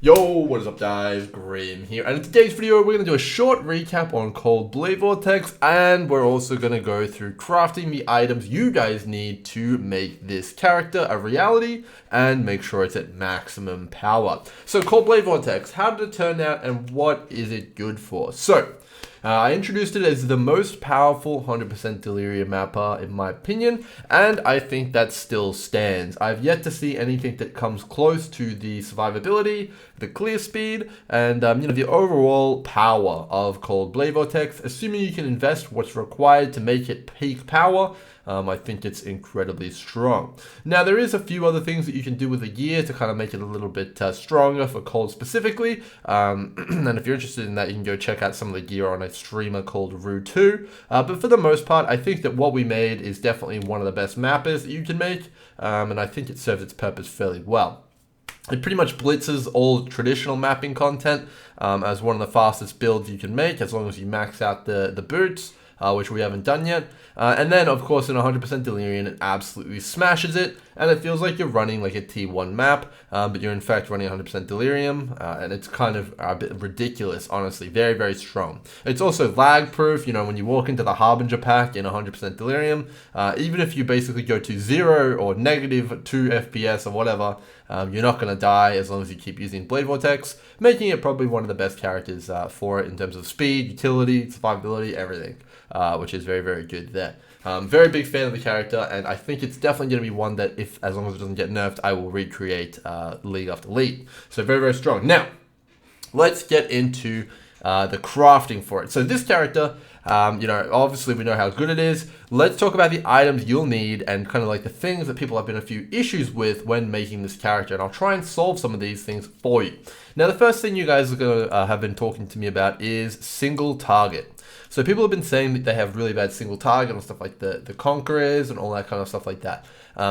Yo, what is up guys, Grim here, and in today's video we're going to do a short recap on Cold Blade Vortex, and we're also going to go through crafting the items you guys need to make this character a reality and make sure it's at maximum power. So Cold Blade Vortex, how did it turn out and what is it good for? So, I introduced it as the most powerful 100% delirium mapper in my opinion, and I think that still stands. I've yet to see anything that comes close to the survivability, the clear speed, and the overall power of Cold Blade Vortex. Assuming you can invest what's required to make it peak power, I think it's incredibly strong. Now, there is a few other things that you can do with the gear to kind of make it a little bit stronger for Cold specifically. And if you're interested in that, you can go check out some of the gear on a streamer called Ru2. But for the most part, I think that what we made is definitely one of the best mappers that you can make. And I think it serves its purpose fairly well. It pretty much blitzes all traditional mapping content as one of the fastest builds you can make, as long as you max out the boots. Which we haven't done yet. And then, of course, in 100% Delirium, it absolutely smashes it, and it feels like you're running like a T1 map, but you're in fact running 100% Delirium, and it's kind of a bit ridiculous, honestly. Very, very strong. It's also lag-proof, when you walk into the Harbinger pack in 100% Delirium, even if you basically go to 0 or -2 FPS or whatever, you're not going to die as long as you keep using Blade Vortex, making it probably one of the best characters for it in terms of speed, utility, survivability, everything. Which is very, very good there. Very big fan of the character, and I think it's definitely going to be one that, as long as it doesn't get nerfed, I will recreate league after league. So very, very strong. Now, let's get into the crafting for it. So this character, obviously we know how good it is. Let's talk about the items you'll need and kind of like the things that people have been a few issues with when making this character. And I'll try and solve some of these things for you. Now, the first thing you guys are going to have been talking to me about is single target. So people have been saying that they have really bad single target and stuff like the Conquerors and all that kind of stuff like that.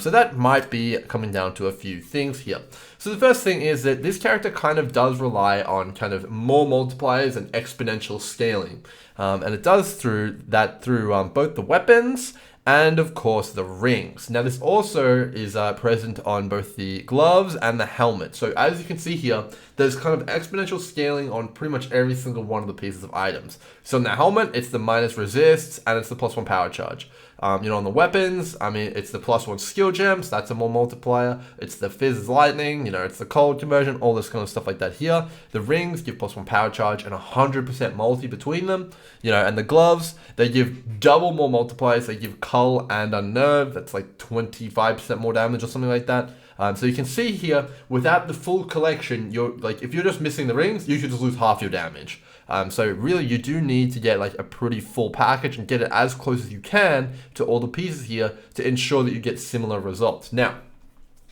So that might be coming down to a few things here. So the first thing is that this character kind of does rely on kind of more multipliers and exponential scaling. And it does through both the weapons and of course the rings. Now this also is present on both the gloves and the helmet. So as you can see here, there's kind of exponential scaling on pretty much every single one of the pieces of items. So in the helmet, it's the minus resists and it's the +1 power charge. On the weapons, it's the +1 skill gems, that's a more multiplier. It's the fizz lightning, it's the cold conversion, all this kind of stuff like that here. The rings give +1 power charge and 100% multi between them. And the gloves, they give double more multipliers. They give cull and unnerve, that's like 25% more damage or something like that. So you can see here, without the full collection, if you're just missing the rings, you should just lose half your damage. So really, you do need to get like a pretty full package and get it as close as you can to all the pieces here to ensure that you get similar results. Now,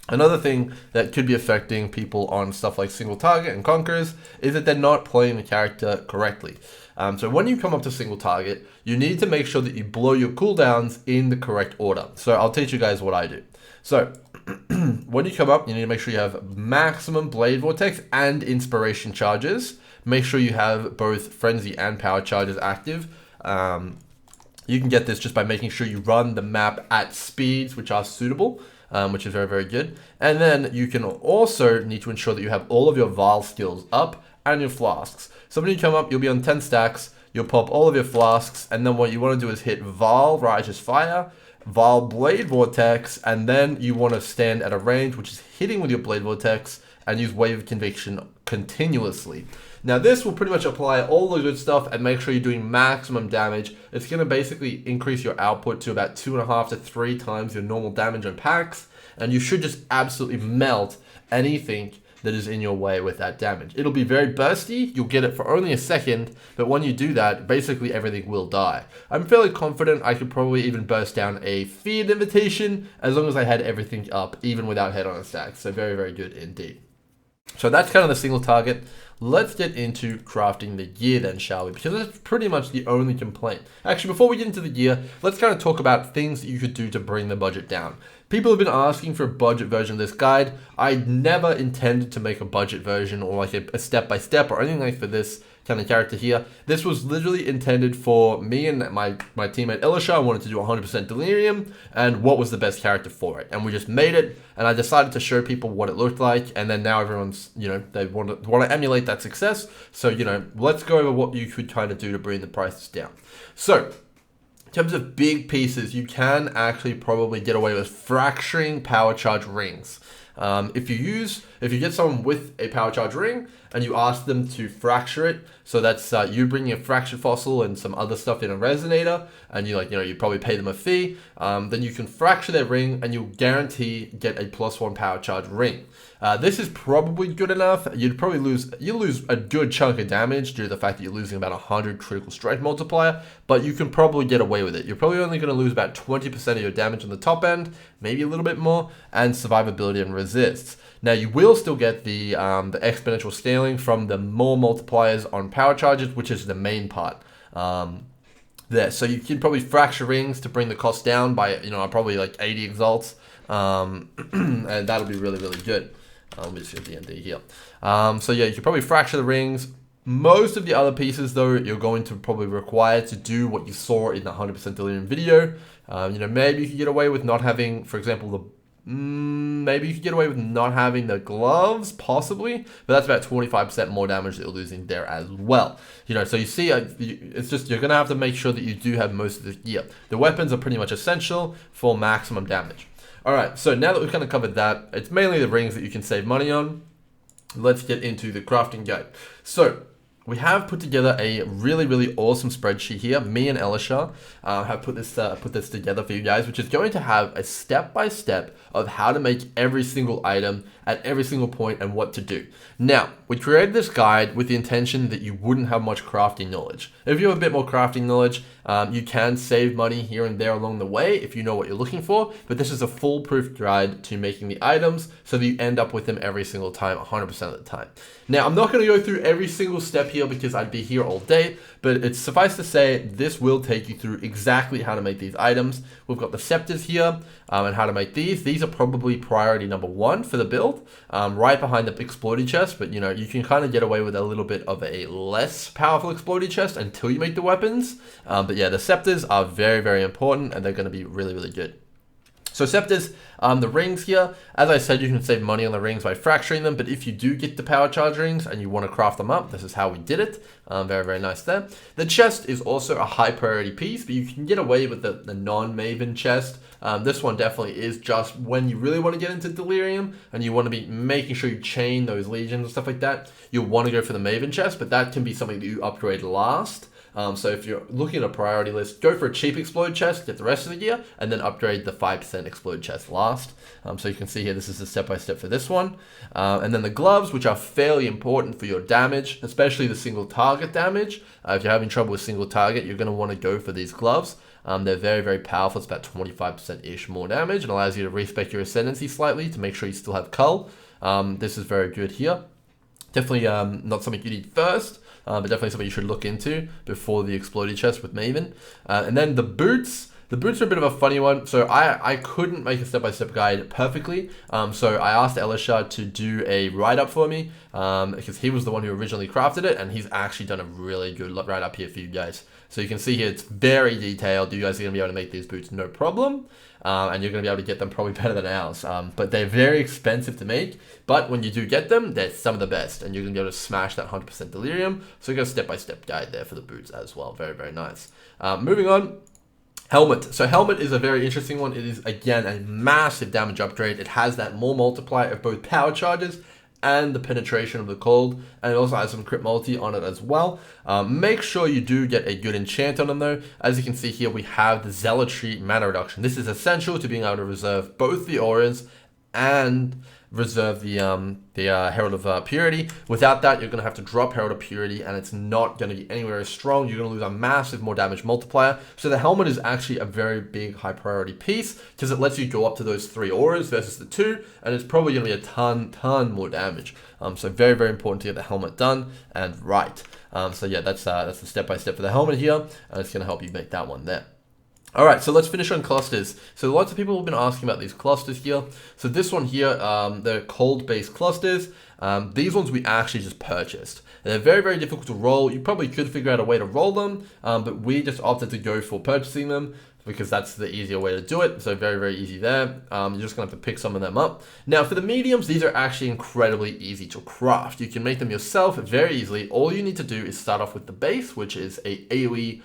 another thing that could be affecting people on stuff like single target and Conquerors is that they're not playing the character correctly. So when you come up to single target, you need to make sure that you blow your cooldowns in the correct order. So I'll teach you guys what I do. So when you come up, you need to make sure you have maximum Blade Vortex and Inspiration charges. Make sure you have both Frenzy and Power charges active. You can get this just by making sure you run the map at speeds which are suitable, which is very, very good. And then you can also need to ensure that you have all of your Vial skills up and your flasks. So when you come up, you'll be on 10 stacks, you'll pop all of your flasks, and then what you want to do is hit Vial Righteous Fire, Vial Blade Vortex, and then you want to stand at a range which is hitting with your Blade Vortex and use Wave of Conviction continuously. Now this will pretty much apply all the good stuff and make sure you're doing maximum damage. It's going to basically increase your output to about 2.5 to 3 times your normal damage on packs, and you should just absolutely melt anything that is in your way with that damage. It'll be very bursty, you'll get it for only a second, but when you do that, basically everything will die. I'm fairly confident I could probably even burst down a feared invitation as long as I had everything up, even without head on a stack. So very, very good indeed. So that's kind of the single target. Let's get into crafting the gear then, shall we? Because that's pretty much the only complaint. Actually, before we get into the gear, let's kind of talk about things that you could do to bring the budget down. People have been asking for a budget version of this guide. I never intended to make a budget version or like a step-by-step or anything like for this kind of character here. This was literally intended for me and my teammate Elesshar. I wanted to do 100% Delirium and what was the best character for it. And we just made it, and I decided to show people what it looked like, and then now everyone's, you know, they want to emulate that success. So, you know, let's go over what you could kind of do to bring the prices down. So, in terms of big pieces, you can actually probably get away with fracturing power charge rings. If you get someone with a power charge ring and you ask them to fracture it, so that's you bringing a fractured fossil and some other stuff in a resonator, and you probably pay them a fee, then you can fracture their ring and you'll guarantee get a +1 power charge ring. This is probably good enough. You'll lose a good chunk of damage due to the fact that you're losing about 100 critical strike multiplier, but you can probably get away with it. You're probably only going to lose about 20% of your damage on the top end, maybe a little bit more, and survivability and resists. Now you will still get the exponential scaling from the more multipliers on power charges, which is the main part. There, so you can probably fracture rings to bring the cost down by probably like 80 exalts, and that'll be really good. Let me just get the ND here. So yeah, you can probably fracture the rings. Most of the other pieces, though, you're going to probably require to do what you saw in the 100% Delirium video. Maybe you could get away with not having, for example, maybe you could get away with not having the gloves, possibly, but that's about 25% more damage that you're losing there as well. So you see, it's just, you're going to have to make sure that you do have most of the gear. The weapons are pretty much essential for maximum damage. Alright, so now that we've kind of covered that, it's mainly the rings that you can save money on. Let's get into the crafting guide. So, we have put together a really awesome spreadsheet here. Me and Elesshar have put this together for you guys, which is going to have a step-by-step of how to make every single item at every single point and what to do. Now, we created this guide with the intention that you wouldn't have much crafting knowledge. If you have a bit more crafting knowledge, you can save money here and there along the way if you know what you're looking for, but this is a foolproof guide to making the items so that you end up with them every single time, 100% of the time. Now, I'm not going to go through every single step here because I'd be here all day, but it's suffice to say, this will take you through exactly how to make these items. We've got the scepters here and how to make these. These are probably priority number 1 for the build, right behind the exploding chest, but you can kind of get away with a little bit of a less powerful exploding chest until you make the weapons. But yeah, the scepters are very important, and they're going to be really good. So scepters, the rings here, as I said, you can save money on the rings by fracturing them, but if you do get the power charge rings and you want to craft them up, this is how we did it. Very nice there. The chest is also a high priority piece, but you can get away with the non-Maven chest. This one definitely is just when you really want to get into Delirium and you want to be making sure you chain those legions and stuff like that, you'll want to go for the Maven chest, but that can be something that you upgrade last. So if you're looking at a priority list, go for a cheap explode chest, get the rest of the gear, and then upgrade the 5% explode chest last. So you can see here, this is the step-by-step for this one. And then the gloves, which are fairly important for your damage, especially the single target damage. If you're having trouble with single target, you're going to want to go for these gloves. They're very powerful. It's about 25%-ish more damage and allows you to respec your ascendancy slightly to make sure you still have cull. This is very good here. Definitely not something you need first, but definitely something you should look into before the exploding chest with Maven. And then the boots. The boots are a bit of a funny one. So I couldn't make a step-by-step guide perfectly. So I asked Elesshar to do a write-up for me because he was the one who originally crafted it, and he's actually done a really good write-up here for you guys. So you can see here, it's very detailed. You guys are going to be able to make these boots no problem. And you're going to be able to get them probably better than ours. But they're very expensive to make. But when you do get them, they're some of the best. And you're going to be able to smash that 100% Delirium. So you got a step-by-step guide there for the boots as well. Very nice. Moving on. Helmet. So helmet is a very interesting one. It is, again, a massive damage upgrade. It has that more multiplier of both power charges and the penetration of the cold, and it also has some crit multi on it as well. Make sure you do get a good enchant on them though. As you can see here, we have the zealotry mana reduction. This is essential to being able to reserve both the auras and reserve the Herald of Purity. Without that, you're going to have to drop Herald of Purity, and it's not going to be anywhere as strong. You're going to lose a massive more damage multiplier. So the helmet is actually a very big high priority piece because it lets you go up to those 3 auras versus the 2, and it's probably going to be a ton more damage. So very important to get the helmet done and right. So yeah, that's the step-by-step for the helmet here, and it's going to help you make that one there. All right, so let's finish on clusters. So lots of people have been asking about these clusters here. So this one here, they're cold-based clusters. These ones we actually just purchased. They're very, very difficult to roll. You probably could figure out a way to roll them, but we just opted to go for purchasing them because that's the easier way to do it. So very, very easy there. You're just gonna have to pick some of them up. Now for the mediums, these are actually incredibly easy to craft. You can make them yourself very easily. All you need to do is start off with the base, which is a AoE,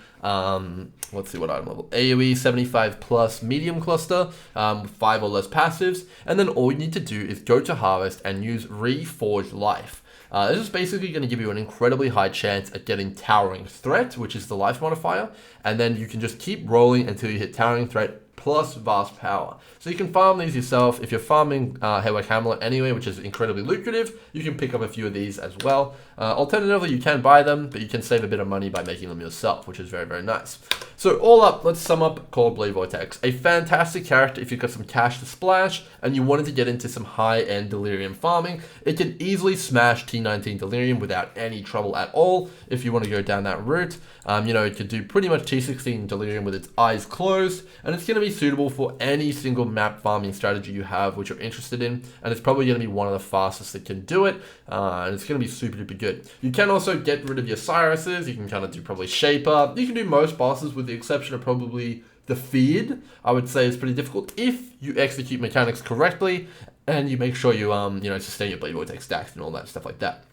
let's see what item level, AoE 75 plus medium cluster, 5 or less passives. And then all you need to do is go to harvest and use Reforged Life. This is basically going to give you an incredibly high chance at getting Towering Threat, which is the life modifier, and then you can just keep rolling until you hit Towering Threat plus Vast Power. So you can farm these yourself. If you're farming Headwork Hamlet anyway, which is incredibly lucrative, you can pick up a few of these as well. Alternatively, you can buy them, but you can save a bit of money by making them yourself, which is very, very nice. So all up, let's sum up Cold Blade Vortex. A fantastic character if you've got some cash to splash and you wanted to get into some high-end Delirium farming. It can easily smash T19 Delirium without any trouble at all if you want to go down that route. You know, it could do pretty much T16 Delirium with its eyes closed, and it's going to be suitable for any single map farming strategy you have which you're interested in, and it's probably going to be one of the fastest that can do it, and it's going to be super duper good. You can also get rid of your Cyruses. You can kind of do probably Shaper. You can do most bosses with the exception of probably the Feared. I would say it's pretty difficult if you execute mechanics correctly and you make sure you you know, sustain your Blade Vortex stacks and all that stuff like that.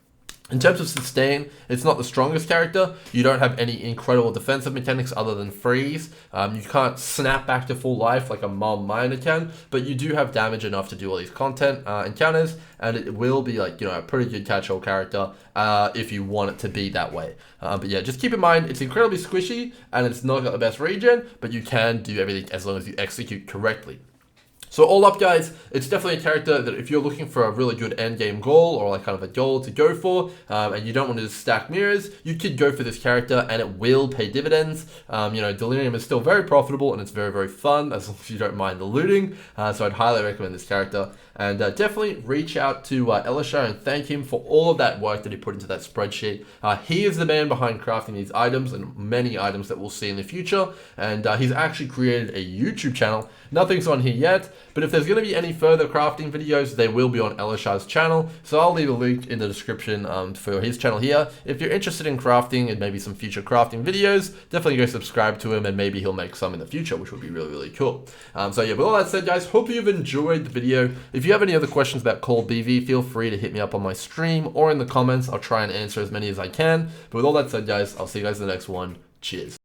In terms of sustain, it's not the strongest character. You don't have any incredible defensive mechanics other than freeze. You can't snap back to full life like a Mom Miner can, but you do have damage enough to do all these content encounters, and it will be like, you know, a pretty good catch-all character if you want it to be that way. But yeah, just keep in mind, it's incredibly squishy, and it's not got the best regen, but you can do everything as long as you execute correctly. So all up, guys, it's definitely a character that if you're looking for a really good end game goal or like kind of a goal to go for, and you don't want to just stack mirrors, you could go for this character and it will pay dividends. You know, Delirium is still very profitable and it's very, very fun as long as you don't mind the looting. So I'd highly recommend this character. And definitely reach out to Elesshar and thank him for all of that work that he put into that spreadsheet. He is the man behind crafting these items and many items that we'll see in the future. And he's actually created a YouTube channel. Nothing's on here yet, but if there's going to be any further crafting videos, they will be on Eleshar's channel. So I'll leave a link in the description for his channel here. If you're interested in crafting and maybe some future crafting videos, definitely go subscribe to him and maybe he'll make some in the future, which would be really, really cool. So yeah, with all that said, guys, hope you've enjoyed the video. If you have any other questions about Cold BV, feel free to hit me up on my stream or in the comments. I'll try and answer as many as I can. But with all that said, guys, I'll see you guys in the next one. Cheers.